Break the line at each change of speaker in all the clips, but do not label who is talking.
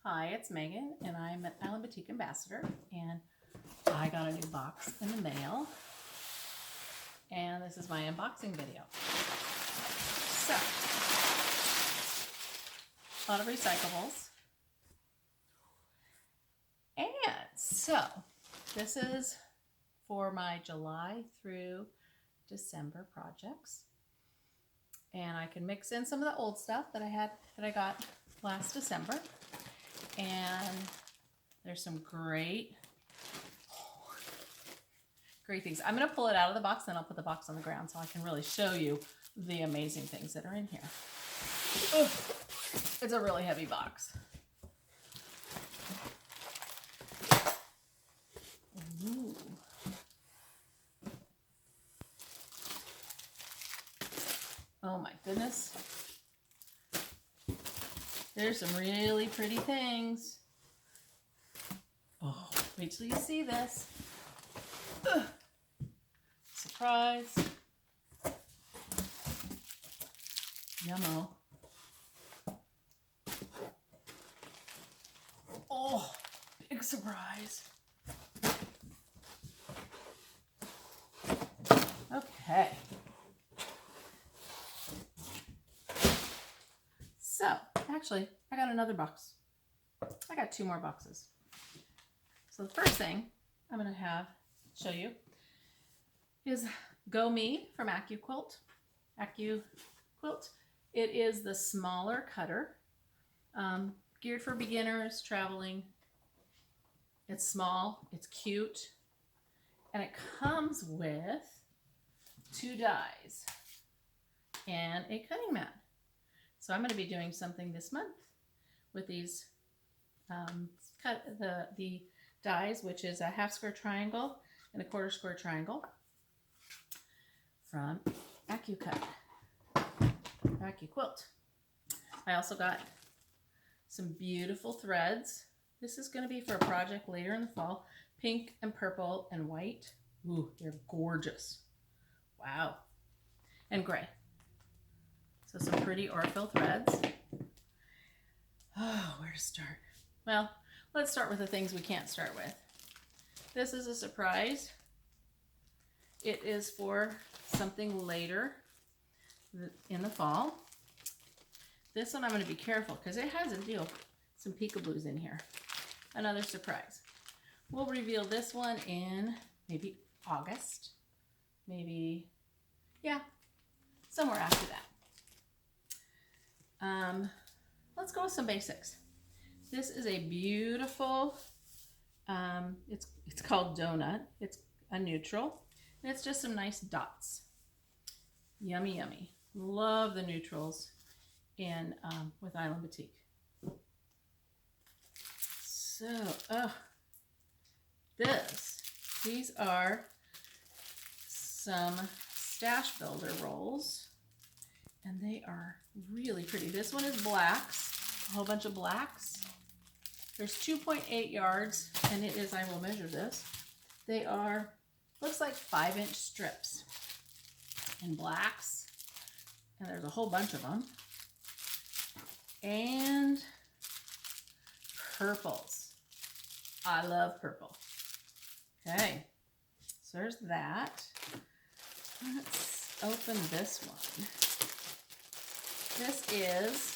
Hi, it's Megan, and I'm an Island Batik ambassador, and I got a new box in the mail, and this is my unboxing video. So, a lot of recyclables, and so this is for my July through December projects, and I can mix in some of the old stuff that I got last December. And there's some great things. I'm going to pull it out of the box, then I'll put the box on the ground so I can really show you the amazing things that are in here. Ugh, it's a really heavy box. Ooh. Oh my goodness. There's some really pretty things. Oh, wait till you see this. Ugh. Surprise. Yummo. Oh, big surprise. Okay. So, actually, I got another box. I got 2 more boxes. So the first thing I'm going to show you is Go Me from AccuQuilt. AccuQuilt. It is the smaller cutter, geared for beginners traveling. It's small, it's cute, and it comes with 2 dies and a cutting mat. So I'm going to be doing something this month with these the dies, which is a 1/2 square triangle and a 1/4 square triangle from AccuQuilt. I also got some beautiful threads. This is going to be for a project later in the fall. Pink and purple and white. Ooh, they're gorgeous. Wow. And gray. So some pretty Orfil threads. Oh, where to start? Well, let's start with the things we can't start with. This is a surprise. It is for something later in the fall. This one I'm going to be careful because it has some peekaboos in here. Another surprise. We'll reveal this one in maybe August. Maybe, yeah, somewhere after that. Let's go with some basics. This is a beautiful, it's called Donut. It's a neutral, and it's just some nice dots. Yummy, yummy. Love the neutrals in with Island Batik. So, these are some stash builder rolls, and they are really pretty. This one is blacks, a whole bunch of blacks. There's 2.8 yards, and it is, I will measure this. They are, looks like 5-inch strips in blacks, and there's a whole bunch of them. And purples. I love purple. Okay, so there's that. Let's open this one. This is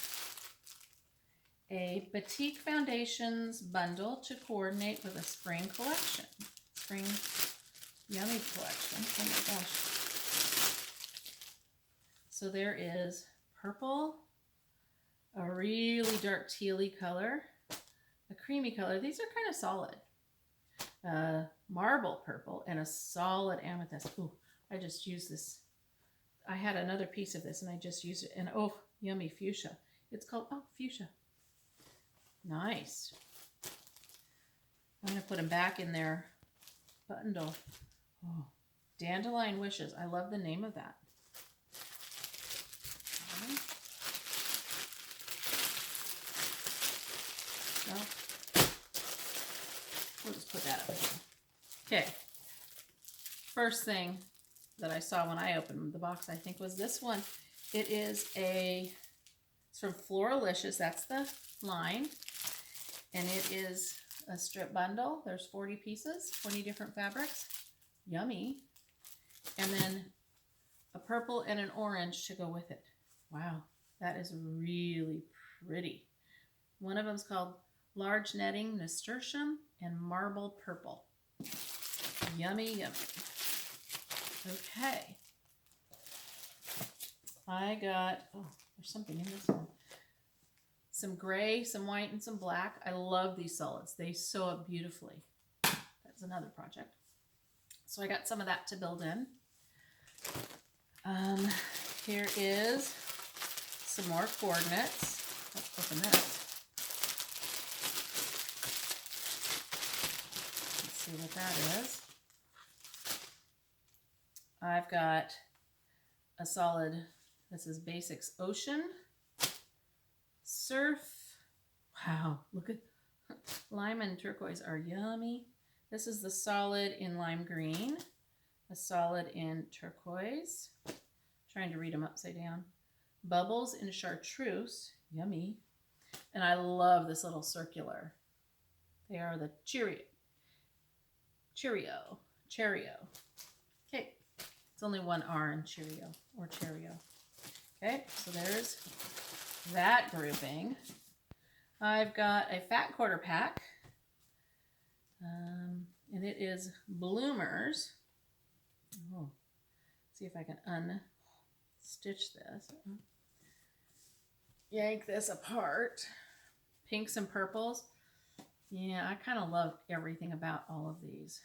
a Batik Foundations bundle to coordinate with a spring collection. Spring Yummy collection. Oh my gosh. So there is purple, a really dark tealy color, a creamy color. These are kind of solid. Marble purple and a solid amethyst. Ooh, I just used this. I had another piece of this and I just used it. And oh, yummy fuchsia. It's called, oh, fuchsia. Nice. I'm going to put them back in their bundle. Oh, Dandelion Wishes. I love the name of that. Okay. Well, we'll just put that up there. Okay. First thing that I saw when I opened the box, I think, was this one. It's from Floralicious. That's the line. And it is a strip bundle. There's 40 pieces, 20 different fabrics. Yummy. And then a purple and an orange to go with it. Wow, that is really pretty. One of them is called Large Netting Nasturtium and Marble Purple. Yummy, yummy. Okay. I got, oh, there's something in this one. Some gray, some white, and some black. I love these solids. They sew up beautifully. That's another project. So I got some of that to build in. Here is some more coordinates. Let's open this. Let's see what that is. I've got a solid, this is Basics Ocean, Surf. Wow, look at lime and turquoise are yummy. This is the solid in lime green, a solid in turquoise. Trying to read them upside down. Bubbles in chartreuse, yummy. And I love this little circular. They are the Cheerio. Okay, it's only one R in Cheerio or Cheerio. Okay, so there's that grouping. I've got a fat quarter pack, and it is Bloomers. Oh, see if I can unstitch this. Yank this apart. Pinks and purples. Yeah, I kind of love everything about all of these.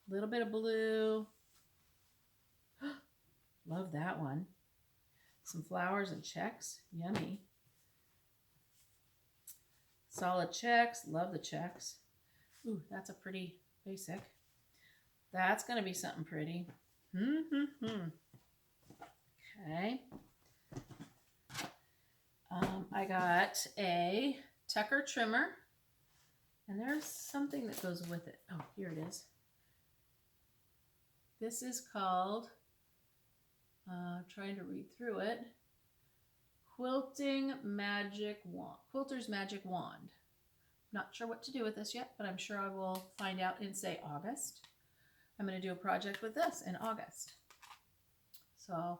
A little bit of blue. Love that one. Some flowers and checks. Yummy. Solid checks. Love the checks. Ooh, that's a pretty basic. That's going to be something pretty. Okay. I got a Tucker trimmer. And there's something that goes with it. Oh, here it is. This is called, trying to read through it, Quilter's Magic Wand. Not sure what to do with this yet, but I'm sure I will find out in, say, August. I'm going to do a project with this in August. So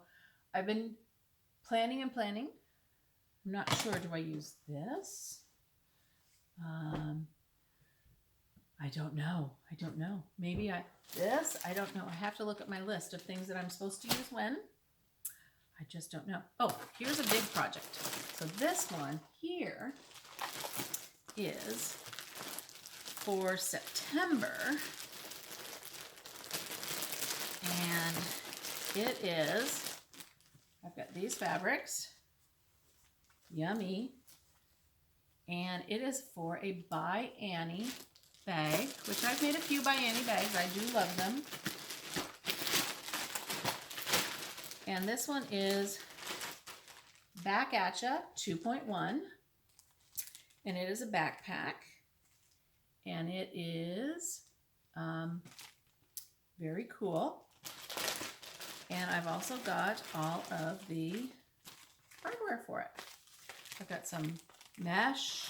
I've been planning and planning. I'm not sure, do I use this? I don't know. Maybe this? I don't know. I have to look at my list of things that I'm supposed to use when. I just don't know. Oh, here's a big project. So this one here is for September. And it is, I've got these fabrics. Yummy. And it is for a By Annie bag, which I've made a few By Annie bags. I do love them. And this one is Back At Ya 2.1. And it is a backpack. And it is very cool. And I've also got all of the hardware for it. I've got some mesh.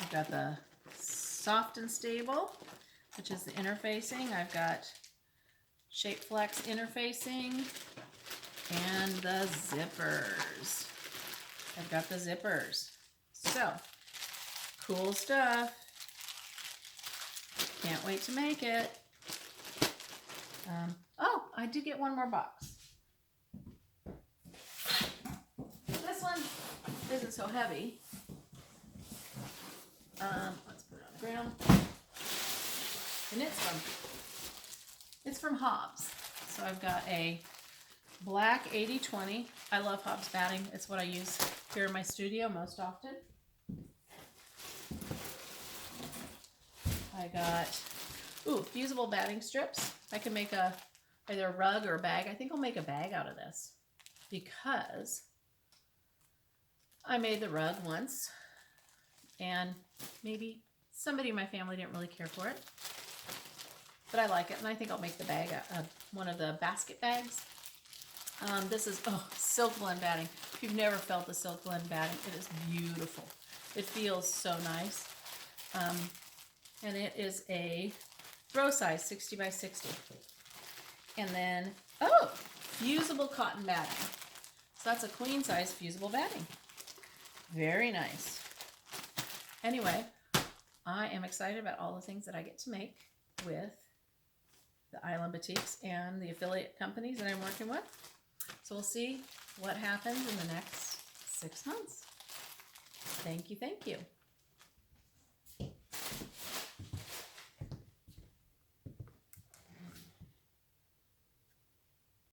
I've got the soft and stable, which is the interfacing. I've got Shape Flex interfacing and the zippers. I've got the zippers. So, cool stuff. Can't wait to make it. Oh, I did get one more box. This one isn't so heavy. Let's put it on the ground. And it's from Hobbs. So I've got a black 80/20. I love Hobbs batting. It's what I use here in my studio most often. I got, fusible batting strips. I can make either a rug or a bag. I think I'll make a bag out of this because I made the rug once and maybe somebody in my family didn't really care for it, but I like it, and I think I'll make the bag one of the basket bags. This is silk blend batting. If you've never felt the silk blend batting, it is beautiful. It feels so nice. And it is a throw size, 60 by 60. And then, oh, fusible cotton batting. So that's a queen size fusible batting. Very nice. Anyway, I am excited about all the things that I get to make with the Island Batiks and the affiliate companies that I'm working with. So we'll see what happens in the next 6 months. Thank you, thank you.